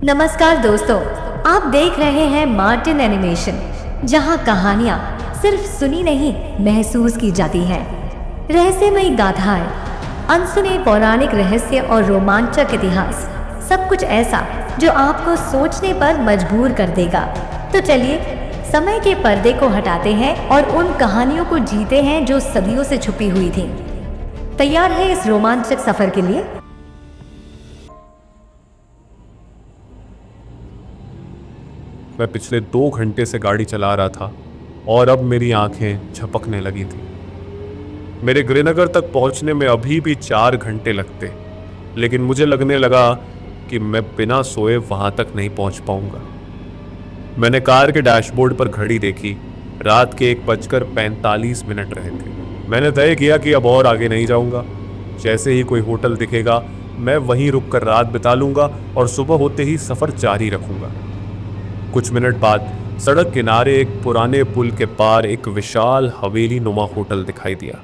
नमस्कार दोस्तों, आप देख रहे हैं मार्टिन एनिमेशन, जहां कहानियां सिर्फ सुनी नहीं महसूस की जाती हैं। रहस्यमयी गाथाएं, अनसुने पौराणिक रहस्य और रोमांचक इतिहास, सब कुछ ऐसा जो आपको सोचने पर मजबूर कर देगा। तो चलिए समय के पर्दे को हटाते हैं और उन कहानियों को जीते हैं जो सदियों से छुपी हुई थी। तैयार है इस रोमांचक सफर के लिए? मैं पिछले 2 घंटे से गाड़ी चला रहा था और अब मेरी आंखें झपकने लगी थी। मेरे गृहनगर तक पहुंचने में अभी भी 4 घंटे लगते, लेकिन मुझे लगने लगा कि मैं बिना सोए वहां तक नहीं पहुंच पाऊंगा। मैंने कार के डैशबोर्ड पर घड़ी देखी। रात के 1:45 रहे थे। मैंने तय किया कि अब और आगे नहीं जाऊंगा। जैसे ही कोई होटल दिखेगा मैं वहीं रुककर रात बिता लूंगा और सुबह होते ही सफर जारी रखूंगा। कुछ मिनट बाद सड़क किनारे एक पुराने पुल के पार एक विशाल हवेली नुमा होटल दिखाई दिया।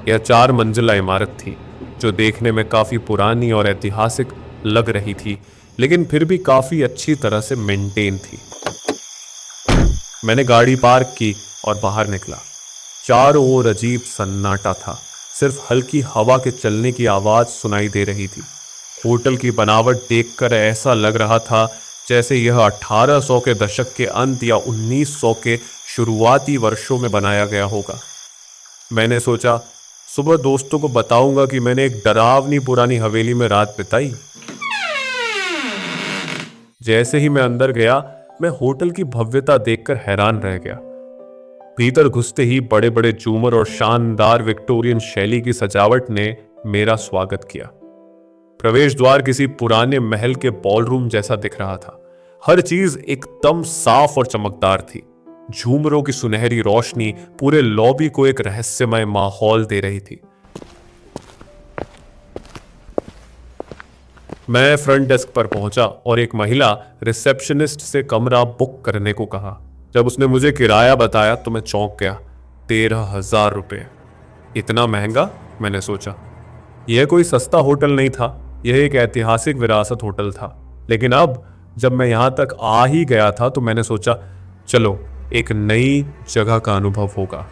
यह 4 मंजिला इमारत थी जो देखने में काफ़ी पुरानी और ऐतिहासिक लग रही थी, लेकिन फिर भी काफ़ी अच्छी तरह से मेंटेन थी। मैंने गाड़ी पार्क की और बाहर निकला। चारों ओर अजीब सन्नाटा था। सिर्फ हल्की हवा के चलने की आवाज़ सुनाई दे रही थी। होटल की बनावट देखकर ऐसा लग रहा था जैसे यह 1800 के दशक के अंत या 1900 के शुरुआती वर्षों में बनाया गया होगा। मैंने सोचा सुबह दोस्तों को बताऊंगा कि मैंने एक डरावनी पुरानी हवेली में रात बिताई। जैसे ही मैं अंदर गया मैं होटल की भव्यता देखकर हैरान रह गया। भीतर घुसते ही बड़े बड़े झूमर और शानदार विक्टोरियन शैली की सजावट ने मेरा स्वागत किया। प्रवेश द्वार किसी पुराने महल के बॉलरूम जैसा दिख रहा था। हर चीज एकदम साफ और चमकदार थी। झूमरों की सुनहरी रोशनी पूरे लॉबी को एक रहस्यमय माहौल दे रही थी। मैं फ्रंट डेस्क पर पहुंचा और एक महिला रिसेप्शनिस्ट से कमरा बुक करने को कहा। जब उसने मुझे किराया बताया तो मैं चौंक गया। 13,000 रुपये। इतना महंगा? मैंने सोचा। यह कोई सस्ता होटल नहीं था, यह एक ऐतिहासिक विरासत होटल था। लेकिन अब जब मैं यहां तक आ ही गया था तो मैंने सोचा चलो एक नई जगह का अनुभव होगा।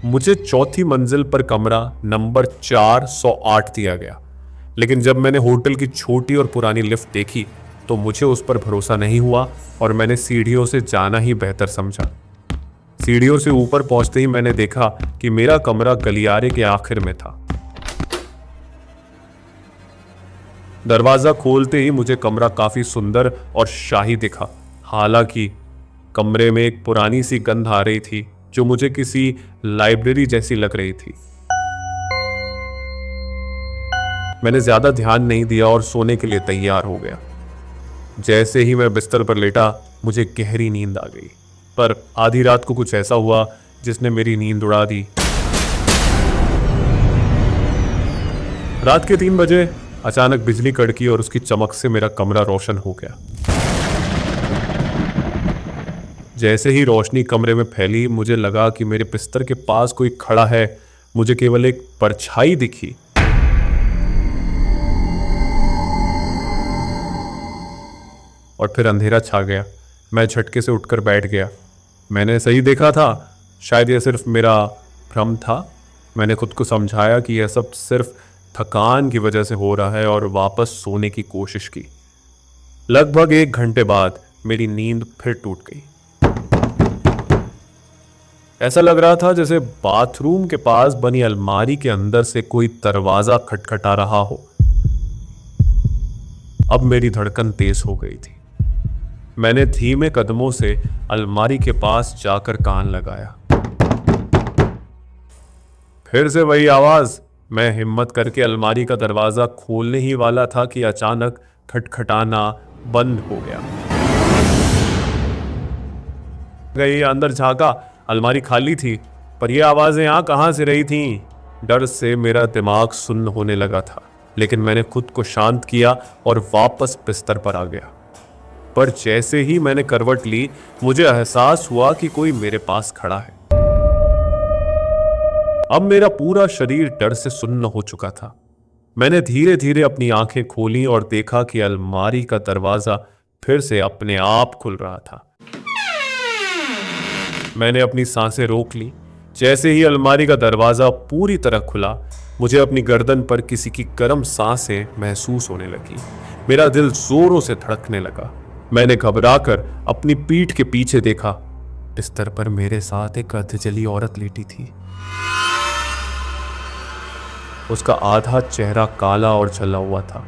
मुझे चौथी मंजिल पर कमरा नंबर 408 दिया गया, लेकिन जब मैंने होटल की छोटी और पुरानी लिफ्ट देखी तो मुझे उस पर भरोसा नहीं हुआ और मैंने सीढ़ियों से जाना ही बेहतर समझा। सीढ़ियों से ऊपर पहुंचते ही मैंने देखा कि मेरा कमरा गलियारे के आखिर में था। दरवाजा खोलते ही मुझे कमरा काफी सुंदर और शाही दिखा। हालांकि कमरे में एक पुरानी सी गंध आ रही थी जो मुझे किसी लाइब्रेरी जैसी लग रही थी। मैंने ज्यादा ध्यान नहीं दिया और सोने के लिए तैयार हो गया। जैसे ही मैं बिस्तर पर लेटा मुझे गहरी नींद आ गई, पर आधी रात को कुछ ऐसा हुआ जिसने मेरी नींद उड़ा दी। रात के 3 बजे अचानक बिजली कड़की और उसकी चमक से मेरा कमरा रोशन हो गया। जैसे ही रोशनी कमरे में फैली मुझे लगा कि मेरे बिस्तर के पास कोई खड़ा है। मुझे केवल एक परछाई दिखी। और फिर अंधेरा छा गया। मैं झटके से उठकर बैठ गया। मैंने सही देखा था, शायद यह सिर्फ मेरा भ्रम था। मैंने खुद को समझाया कि यह सब सिर्फ थकान की वजह से हो रहा है और वापस सोने की कोशिश की। लगभग 1 घंटे बाद मेरी नींद फिर टूट गई। ऐसा लग रहा था जैसे बाथरूम के पास बनी अलमारी के अंदर से कोई दरवाजा खटखटा रहा हो। अब मेरी धड़कन तेज हो गई थी। मैंने धीमे कदमों से अलमारी के पास जाकर कान लगाया। फिर से वही आवाज। मैं हिम्मत करके अलमारी का दरवाजा खोलने ही वाला था कि अचानक खटखटाना बंद हो गया। गई अंदर झांका, अलमारी खाली थी, पर यह आवाजें यहां कहां से रही थीं? डर से मेरा दिमाग सुन्न होने लगा था, लेकिन मैंने खुद को शांत किया और वापस बिस्तर पर आ गया। पर जैसे ही मैंने करवट ली मुझे एहसास हुआ कि कोई मेरे पास खड़ा है। अब मेरा पूरा शरीर डर से सुन्न हो चुका था। मैंने धीरे धीरे अपनी आंखें खोली और देखा कि अलमारी का दरवाजा फिर से अपने आप खुल रहा था। मैंने अपनी सांसें रोक ली। जैसे ही अलमारी का दरवाजा पूरी तरह खुला, मुझे अपनी गर्दन पर किसी की गर्म सांसें महसूस होने लगी। मेरा दिल जोरों से धड़कने लगा। मैंने घबराकर अपनी पीठ के पीछे देखा। बिस्तर पर मेरे साथ एक अर्धजली औरत लेटी थी। उसका आधा चेहरा काला और जला हुआ था।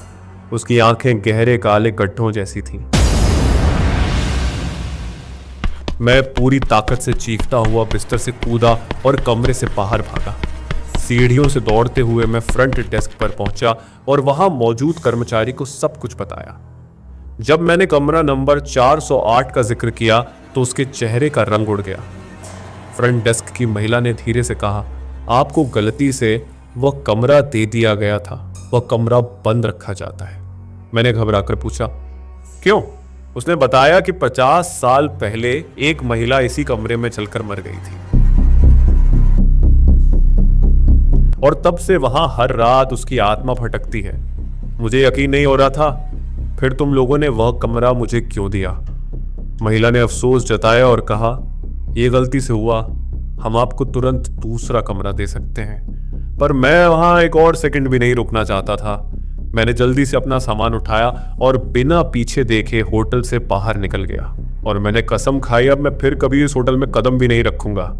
उसकी आंखें गहरे काले गड्ढों जैसी थीं। मैं पूरी ताकत से चीखता हुआ बिस्तर से कूदा और कमरे से बाहर भागा। सीढ़ियों से दौड़ते हुए मैं फ्रंट डेस्क पर पहुंचा और वहां मौजूद कर्मचारी को सब कुछ बताया। जब मैंने कमरा नंबर 408 का जिक्र किया तो उसके चेहरे का रंग उड़ गया। फ्रंट डेस्क की महिला ने धीरे से कहा, आपको गलती से वह कमरा दे दिया गया था, वह कमरा बंद रखा जाता है। मैंने घबराकर पूछा, क्यों? उसने बताया कि 50 साल पहले एक महिला इसी कमरे में चलकर मर गई थी और तब से वहां हर रात उसकी आत्मा भटकती है। मुझे यकीन नहीं हो रहा था। फिर तुम लोगों ने वह कमरा मुझे क्यों दिया? महिला ने अफसोस जताया और कहा, यह गलती से हुआ, हम आपको तुरंत दूसरा कमरा दे सकते हैं। पर मैं वहां एक और सेकंड भी नहीं रुकना चाहता था। मैंने जल्दी से अपना सामान उठाया और बिना पीछे देखे होटल से बाहर निकल गया और मैंने कसम खाई अब मैं फिर कभी इस होटल में कदम भी नहीं रखूंगा।